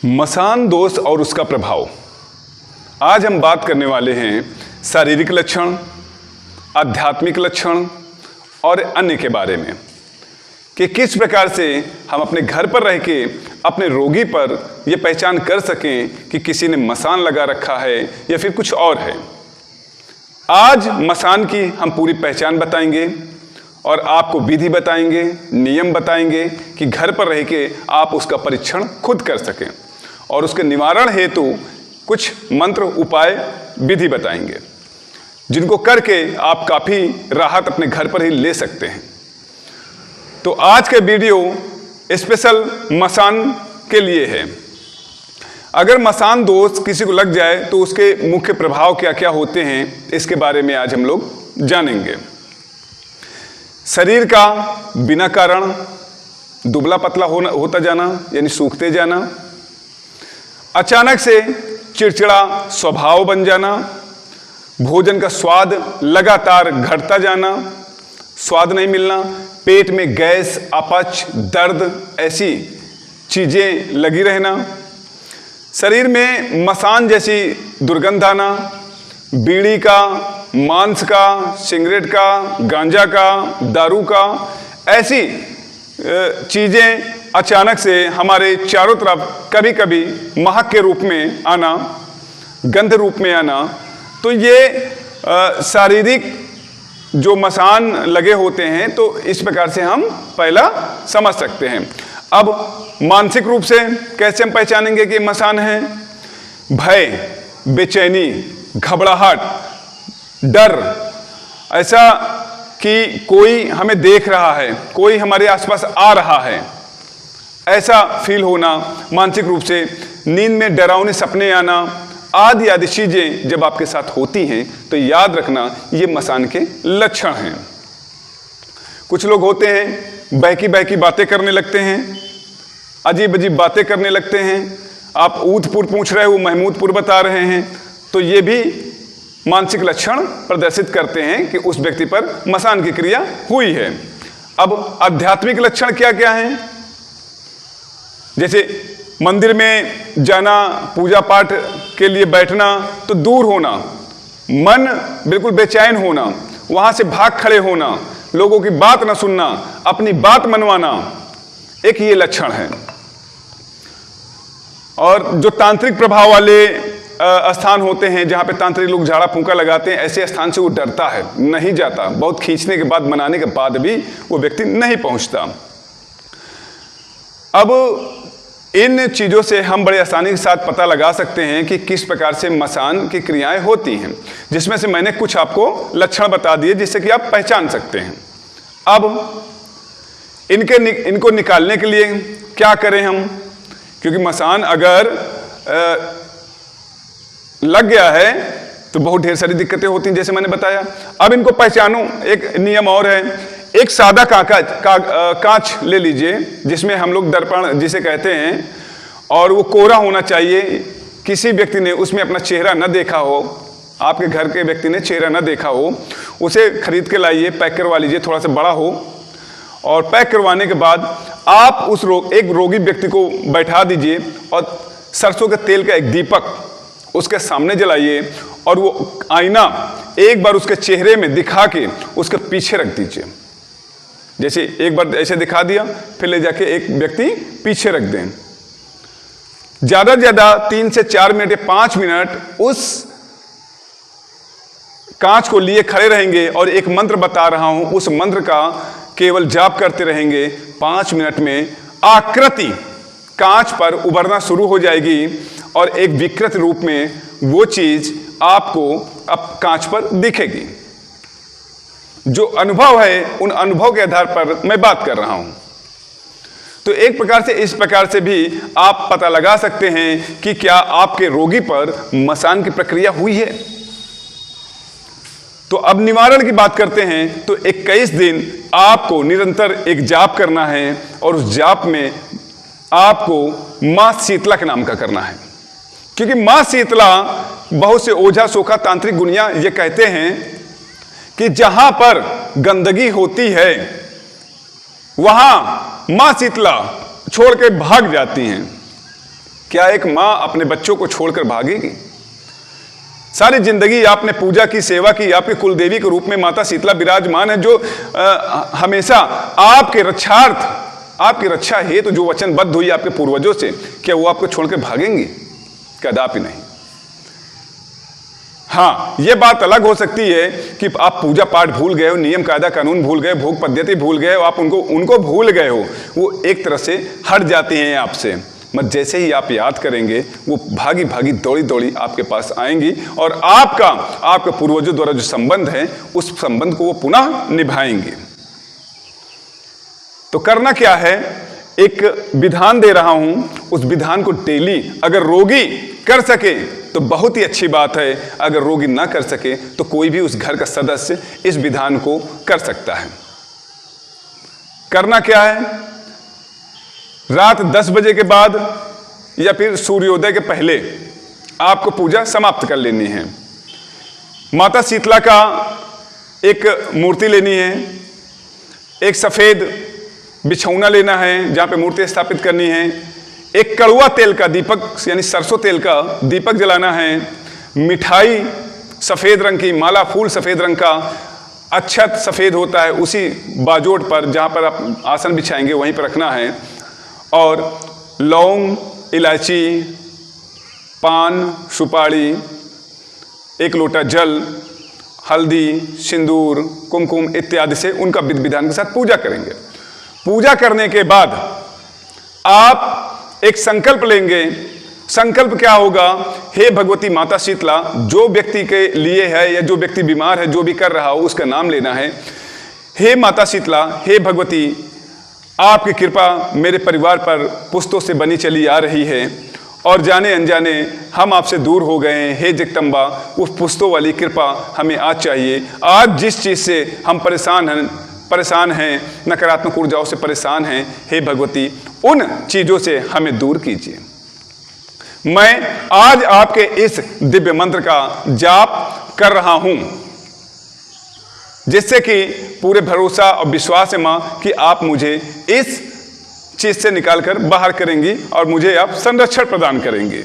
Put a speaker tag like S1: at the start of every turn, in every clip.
S1: मसान दोष और उसका प्रभाव। आज हम बात करने वाले हैं शारीरिक लक्षण, आध्यात्मिक लक्षण और अन्य के बारे में कि किस प्रकार से हम अपने घर पर रह के अपने रोगी पर यह पहचान कर सकें कि किसी ने मसान लगा रखा है या फिर कुछ और है। आज मसान की हम पूरी पहचान बताएंगे और आपको विधि बताएंगे, नियम बताएंगे कि घर पर रह के आप उसका परीक्षण खुद कर सकें और उसके निवारण हेतु कुछ मंत्र, उपाय, विधि बताएंगे जिनको करके आप काफ़ी राहत अपने घर पर ही ले सकते हैं। तो आज का वीडियो स्पेशल मसान के लिए है। अगर मसान दोष किसी को लग जाए तो उसके मुख्य प्रभाव क्या क्या होते हैं, इसके बारे में आज हम लोग जानेंगे। शरीर का बिना कारण दुबला पतला होता जाना यानी सूखते जाना, अचानक से चिड़चिड़ा स्वभाव बन जाना, भोजन का स्वाद लगातार घटता जाना, स्वाद नहीं मिलना, पेट में गैस, अपच, दर्द ऐसी चीजें लगी रहना, शरीर में मसान जैसी दुर्गंध आना, बीड़ी का, मांस का, सिगरेट का, गांजा का, दारू का, ऐसी चीजें अचानक से हमारे चारों तरफ कभी कभी महक के रूप में आना, गंध रूप में आना, तो ये शारीरिक जो मसान लगे होते हैं। तो इस प्रकार से हम पहला समझ सकते हैं। अब मानसिक रूप से कैसे हम पहचानेंगे कि मसान है? भय, बेचैनी, घबराहट, डर, ऐसा कि कोई हमें देख रहा है, कोई हमारे आसपास आ रहा है, ऐसा फील होना मानसिक रूप से, नींद में डरावने सपने आना, आदि आदि चीजें जब आपके साथ होती हैं तो याद रखना ये मसान के लक्षण हैं। कुछ लोग होते हैं बहकी बहकी बातें करने लगते हैं, अजीब अजीब बातें करने लगते हैं, आप ऊधपुर पूछ रहे हो, महमूदपुर बता रहे हैं, तो ये भी मानसिक लक्षण प्रदर्शित करते हैं कि उस व्यक्ति पर मसान की क्रिया हुई है। अब आध्यात्मिक लक्षण क्या क्या हैं? जैसे मंदिर में जाना, पूजा पाठ के लिए बैठना तो दूर होना, मन बिल्कुल बेचैन होना, वहां से भाग खड़े होना, लोगों की बात न सुनना, अपनी बात मनवाना, एक ये लक्षण है। और जो तांत्रिक प्रभाव वाले स्थान होते हैं, जहां पे तांत्रिक लोग झाड़ा फूंका लगाते हैं, ऐसे स्थान से वो डरता है, नहीं जाता, बहुत खींचने के बाद, मनाने के बाद भी वो व्यक्ति नहीं पहुंचता। अब इन चीज़ों से हम बड़े आसानी के साथ पता लगा सकते हैं कि किस प्रकार से मसान की क्रियाएं होती हैं, जिसमें से मैंने कुछ आपको लक्षण बता दिए जिससे कि आप पहचान सकते हैं। अब इनको निकालने के लिए क्या करें हम? क्योंकि मसान अगर लग गया है तो बहुत ढेर सारी दिक्कतें होती हैं, जैसे मैंने बताया। अब इनको पहचानो, एक नियम और है। एक सादा कांच ले लीजिए जिसमें हम लोग दर्पण जिसे कहते हैं, और वो कोरा होना चाहिए, किसी व्यक्ति ने उसमें अपना चेहरा न देखा हो, आपके घर के व्यक्ति ने चेहरा न देखा हो, उसे खरीद के लाइए, पैक करवा लीजिए, थोड़ा सा बड़ा हो, और पैक करवाने के बाद आप उस एक रोगी व्यक्ति को बैठा दीजिए और सरसों के तेल का एक दीपक उसके सामने जलाइए और वो आईना एक बार उसके चेहरे में दिखा के उसके पीछे रख दीजिए। जैसे एक बार ऐसे दिखा दिया, फिर ले जाके एक व्यक्ति पीछे रख दें। ज्यादा से ज्यादा 3 से 4 मिनट या 5 मिनट उस कांच को लिए खड़े रहेंगे और एक मंत्र बता रहा हूं, उस मंत्र का केवल जाप करते रहेंगे। 5 मिनट में आकृति कांच पर उभरना शुरू हो जाएगी और एक विकृत रूप में वो चीज आपको अब कांच पर दिखेगी। जो अनुभव है, उन अनुभव के आधार पर मैं बात कर रहा हूं। तो एक प्रकार से इस प्रकार से भी आप पता लगा सकते हैं कि क्या आपके रोगी पर मसान की प्रक्रिया हुई है। तो अब निवारण की बात करते हैं। तो 21 दिन आपको निरंतर एक जाप करना है और उस जाप में आपको मां शीतला के नाम का करना है, क्योंकि मां शीतला, बहुत से ओझा सोखा तांत्रिक गुनिया ये कहते हैं कि जहां पर गंदगी होती है वहां मां शीतला छोड़ के भाग जाती हैं। क्या एक माँ अपने बच्चों को छोड़कर भागेगी? सारी जिंदगी आपने पूजा की, सेवा की, आपके कुलदेवी के रूप में माता शीतला विराजमान है, जो हमेशा आपके रक्षार्थ, आपकी रक्षा है, तो जो वचनबद्ध हुई आपके पूर्वजों से, क्या वो आपको छोड़कर भागेंगी? कदापि नहीं। हाँ, ये बात अलग हो सकती है कि आप पूजा पाठ भूल गए हो, नियम कायदा कानून भूल गए, भोग पद्धति भूल गए हो, आप उनको भूल गए हो, वो एक तरह से हट जाते हैं आपसे, मगर जैसे ही आप याद करेंगे वो भागी भागी दौड़ी दौड़ी आपके पास आएंगी और आपके पूर्वजों द्वारा जो संबंध है उस संबंध को वो पुनः निभाएंगे। तो करना क्या है, एक विधान दे रहा हूं, उस विधान को डेली अगर रोगी कर सके तो बहुत ही अच्छी बात है, अगर रोगी ना कर सके तो कोई भी उस घर का सदस्य इस विधान को कर सकता है। करना क्या है, रात 10 बजे के बाद या फिर सूर्योदय के पहले आपको पूजा समाप्त कर लेनी है। माता शीतला का एक मूर्ति लेनी है, एक सफेद बिछौना लेना है जहां पे मूर्ति स्थापित करनी है, एक कड़वा तेल का दीपक यानी सरसों तेल का दीपक जलाना है, मिठाई सफेद रंग की, माला फूल सफेद रंग का, अक्षत सफेद होता है उसी बाजोट पर जहां पर आप आसन बिछाएंगे वहीं पर रखना है, और लौंग, इलायची, पान, सुपारी, एक लोटा जल, हल्दी, सिंदूर, कुमकुम इत्यादि से उनका विधि विधान के साथ पूजा करेंगे। पूजा करने के बाद आप एक संकल्प लेंगे। संकल्प क्या होगा, हे भगवती माता शीतला, जो व्यक्ति के लिए है या जो व्यक्ति बीमार है, जो भी कर रहा हो उसका नाम लेना है। हे माता शीतला, हे भगवती, आपकी कृपा मेरे परिवार पर पुस्तों से बनी चली आ रही है और जाने अनजाने हम आपसे दूर हो गए हैं। हे जगदम्बा, उस पुस्तों वाली कृपा हमें आज चाहिए। आज जिस चीज़ से हम परेशान हैं, नकारात्मक ऊर्जाओं से परेशान हैं, हे भगवती उन चीज़ों से हमें दूर कीजिए। मैं आज आपके इस दिव्य मंत्र का जाप कर रहा हूं, जिससे कि पूरे भरोसा और विश्वास है मां कि आप मुझे इस चीज से निकालकर बाहर करेंगी और मुझे आप संरक्षण प्रदान करेंगे।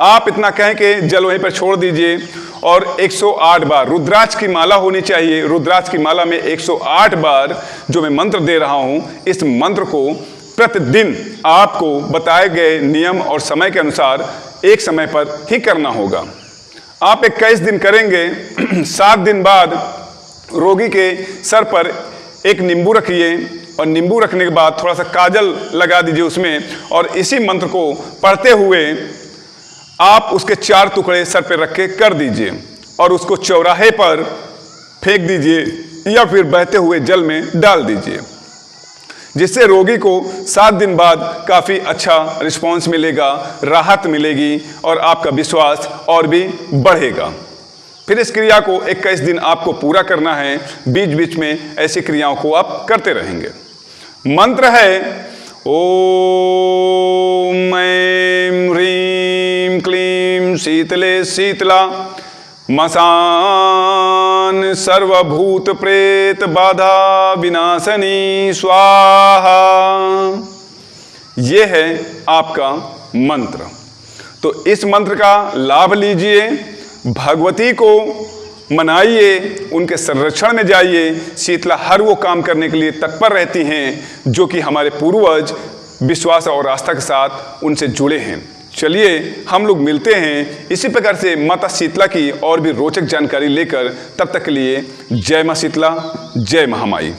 S1: आप इतना कहें कि जल वहीं पर छोड़ दीजिए और 108 बार रुद्राक्ष की माला होनी चाहिए। रुद्राक्ष की माला में 108 बार जो मैं मंत्र दे रहा हूं, इस मंत्र को प्रतिदिन आपको बताए गए नियम और समय के अनुसार एक समय पर ही करना होगा। आप 21 दिन करेंगे। 7 दिन बाद रोगी के सर पर एक नींबू रखिए और नींबू रखने के बाद थोड़ा सा काजल लगा दीजिए उसमें, और इसी मंत्र को पढ़ते हुए आप उसके 4 टुकड़े सर पर रख के कर दीजिए और उसको चौराहे पर फेंक दीजिए या फिर बहते हुए जल में डाल दीजिए, जिससे रोगी को 7 दिन बाद काफ़ी अच्छा रिस्पॉन्स मिलेगा, राहत मिलेगी और आपका विश्वास और भी बढ़ेगा। फिर इस क्रिया को 21 दिन आपको पूरा करना है। बीच बीच में ऐसी क्रियाओं को आप करते रहेंगे। मंत्र है ओम ऐं ह्रीं क्लीं शीतले शीतला मसान सर्वभूत प्रेत बाधा विनाशनी स्वाहा। ये है आपका मंत्र। तो इस मंत्र का लाभ लीजिए, भगवती को मनाइए, उनके संरक्षण में जाइए। शीतला हर वो काम करने के लिए तत्पर रहती हैं जो कि हमारे पूर्वज विश्वास और आस्था के साथ उनसे जुड़े हैं। चलिए हम लोग मिलते हैं इसी प्रकार से माता शीतला की और भी रोचक जानकारी लेकर। तब तक के लिए जय मां शीतला, जय महामाई।